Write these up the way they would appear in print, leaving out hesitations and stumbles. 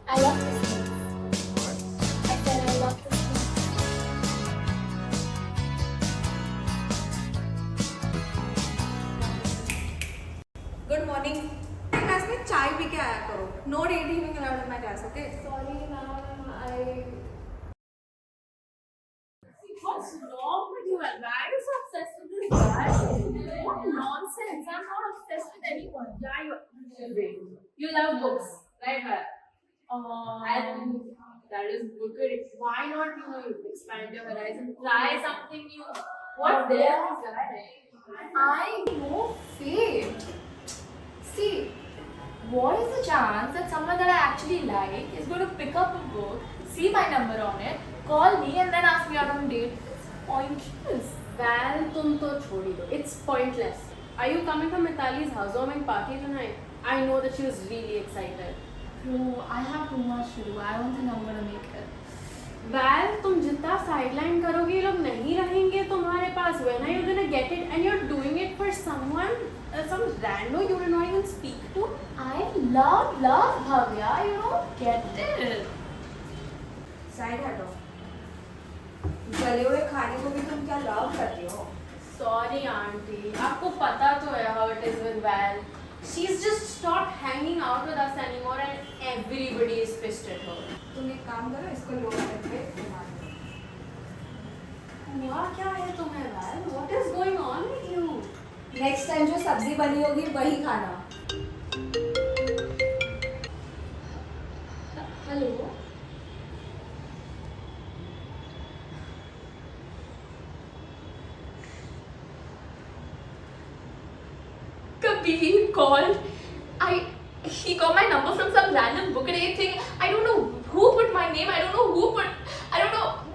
I love this thing. I said I love this thing. Good morning. Class में चाय पी के आया करो। नो डेydreaming allowed in my class, okay? Sorry, ma'am. I. What's wrong with you? And why are you so obsessed with this guy? What nonsense! I'm not obsessed with anyone. Yeah, you love books, right? And that is good. Why not expand your horizon? Try something new. What's there with this guy? I know fate. See, what is the chance that someone that I actually like is going to pick up a book, see my number on it, call me, and then ask me out on a date? It's pointless. Well, तुम तो छोड़ ही दो. It's pointless. Are you coming from Mitali's housewarming party tonight? I know that she was really excited. Bro, I have too much to do. I don't think I'm gonna make it. Well, तुम जितना sideline करोगे ये लोग नहीं रहेंगे तुम्हारे पास. When are you gonna get it? And you're doing it for someone, some rando you do not even speak to. I love Bhavya. You don't get it. Side हटो। गले हुए खाने को भी तुम क्या लव करती हो? Sorry, auntie. आपको पता तो है how it is with Val. She's just stopped hanging out with us anymore, and everybody is pissed at her. तुम एक काम करो, इसको लो करके घुमा दो। हुआ क्या है तुम्हें Val? What is going on with you? Next time जो सब्जी बनी होगी वही खाना। Hello. Kabir called. He got my number from some random book and thing. I don't know who put my name. I don't know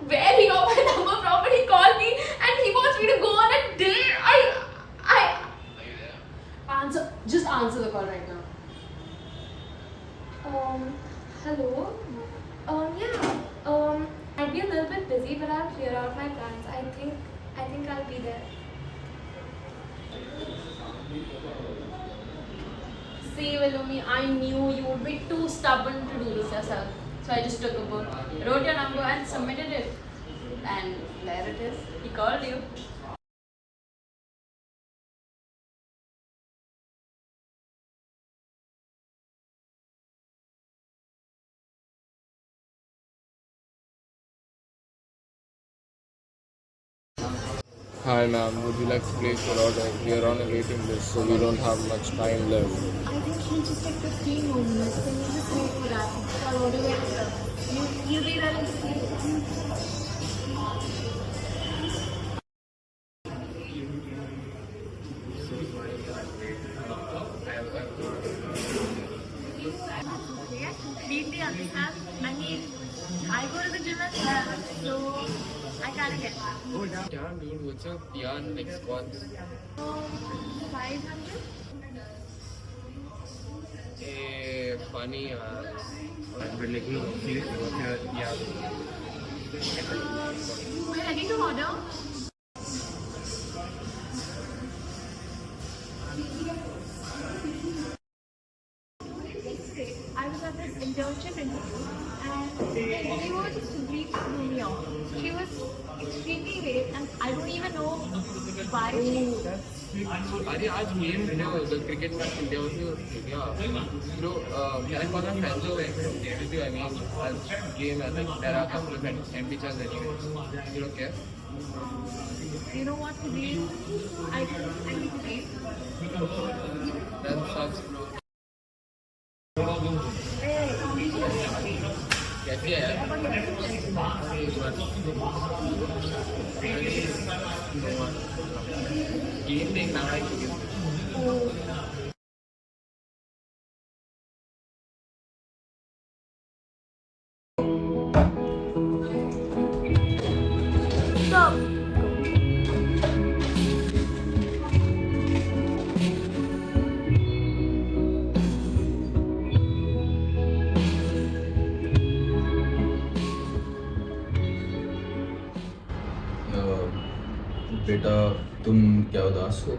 where he got my number from, but he called me and he wants me to go on a date. Just answer the call right now. Hello. Yeah. I'd be a little bit busy, but I'll clear out my plans. I think I'll be there. See, Vilumi, I knew you would be too stubborn to do this yourself. So I just took a book, wrote your number, and submitted it. And there it is. He called you. Hi ma'am, would you like to place your order? We are on a waiting list, so we don't have much time left. I think he'll just take 15 more minutes. Can you just wait for that? I'll order it. You'll be there in 15. I completely understand. I mean, I go to the gym as well, so I kind of get that. Oh damn dude, what's your PR next squats? 500? Funny but like no, seriously, what's your PR? We're ready to order. I was at this internship interview and the interviewer just completely blew me off. She was extremely late and I don't even know why she. अरे आज game है ना the cricket match India versus Australia. Bro, can I call my friends over here with you? I mean, as game as like there are a couple of empty chairs anyways. You don't care? You know what to do? I need to leave. That sucks, bro. कैसी है यार? Game देखना है Stop. बेटा तुम क्या उदास हो?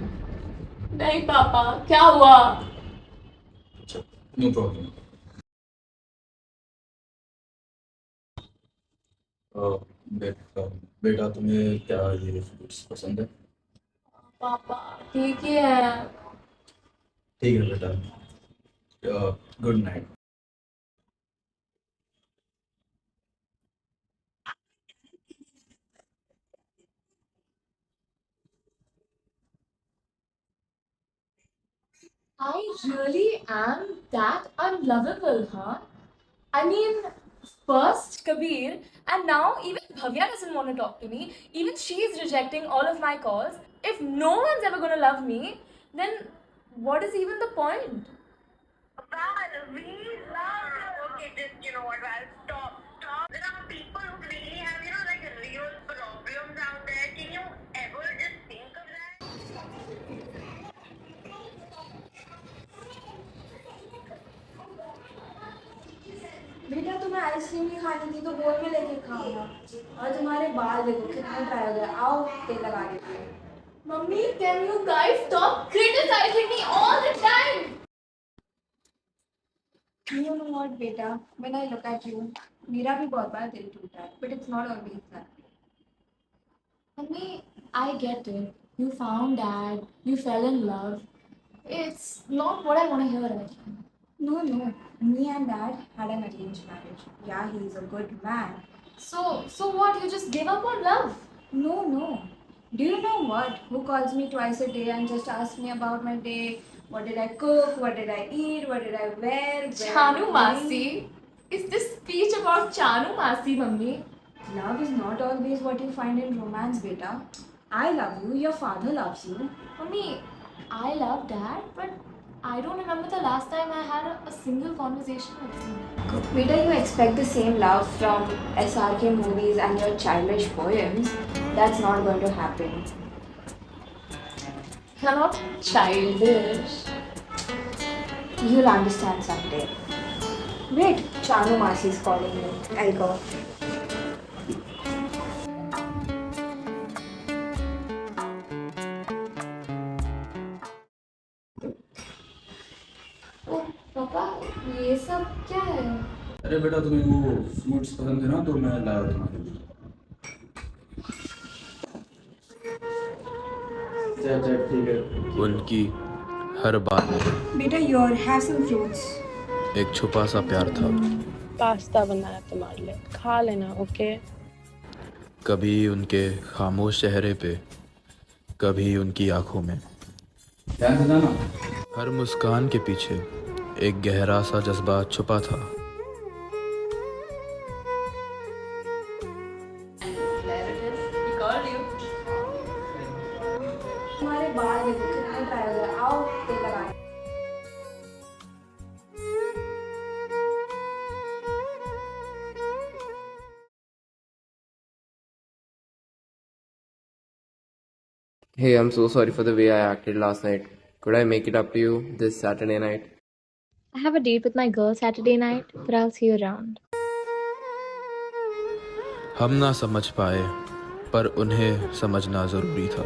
नहीं पापा, क्या हुआ? No problem. बेटा बेटा तुम्हें क्या ये फ्रूट्स पसंद है? पापा ठीक ही है। ठीक है बेटा, good night. I really am that unlovable, huh? I mean, first Kabir, and now even Bhavya doesn't want to talk to me. Even she's rejecting all of my calls. If no one's ever gonna love me, then what is even the point? Val, we love. Okay, just you know what, Val, stop. There are people who really have, like real problems out there. Can you ever just think of that? बेटा तुम्हें ice cream नहीं खानी थी तो बोल में लेके खाओ ना। और तुम्हारे बाल देखो कितने ड्राई हो गए, आओ तेल लगा देते हैं। Mummy, can you guys stop criticizing me all the time? You know what, बेटा, when I look at you, मेरा भी बहुत बार दिल टूटा है, but it's not always that. Mummy, I get it. You found dad, you fell in love. It's not what I want to hear right now. No, me and dad had an arranged marriage. Yeah, he's a good man. So what? You just gave up on love? No. Do you know what? Who calls me twice a day and just asks me about my day? What did I cook? What did I eat? What did I wear? Chanu Masi. Is this speech about Chanu Masi, Mummy? Love is not always what you find in romance, beta. I love you. Your father loves you. Mummy, I love dad, but I don't remember the last time I had a single conversation with him. Beta, you expect the same love from SRK movies and your childish poems. That's not going to happen. You're not childish. You'll understand someday. Wait, Chanu Masi is calling me. I'll go. Oh, पापा, ये सब क्या है? अरे बेटा तुम्हें वो fruits पसंद है ना, तो मैं लाया तुम्हारे लिए। चल ठीक है। उनकी हर बात में Beta, here, have some fruits. एक छुपा सा प्यार था। पास्ता बनाया तुम्हारे लिए, खा लेना। ओके। कभी उनके खामोश चेहरे पे, कभी उनकी आंखों में। ध्यान से जाना। हर मुस्कान के पीछे एक गहरा सा जज्बा छुपा था। There it is. He called you. तुम्हारे बाल देखो कितने ड्राई हो गए, आओ तेल लगा दें। Hey, I'm so sorry for the way I acted last night. Could I make it up to you this Saturday night? I have a date with my girl Saturday night, but I'll see you around. हम ना समझ पाए, पर उन्हें समझना जरूरी था।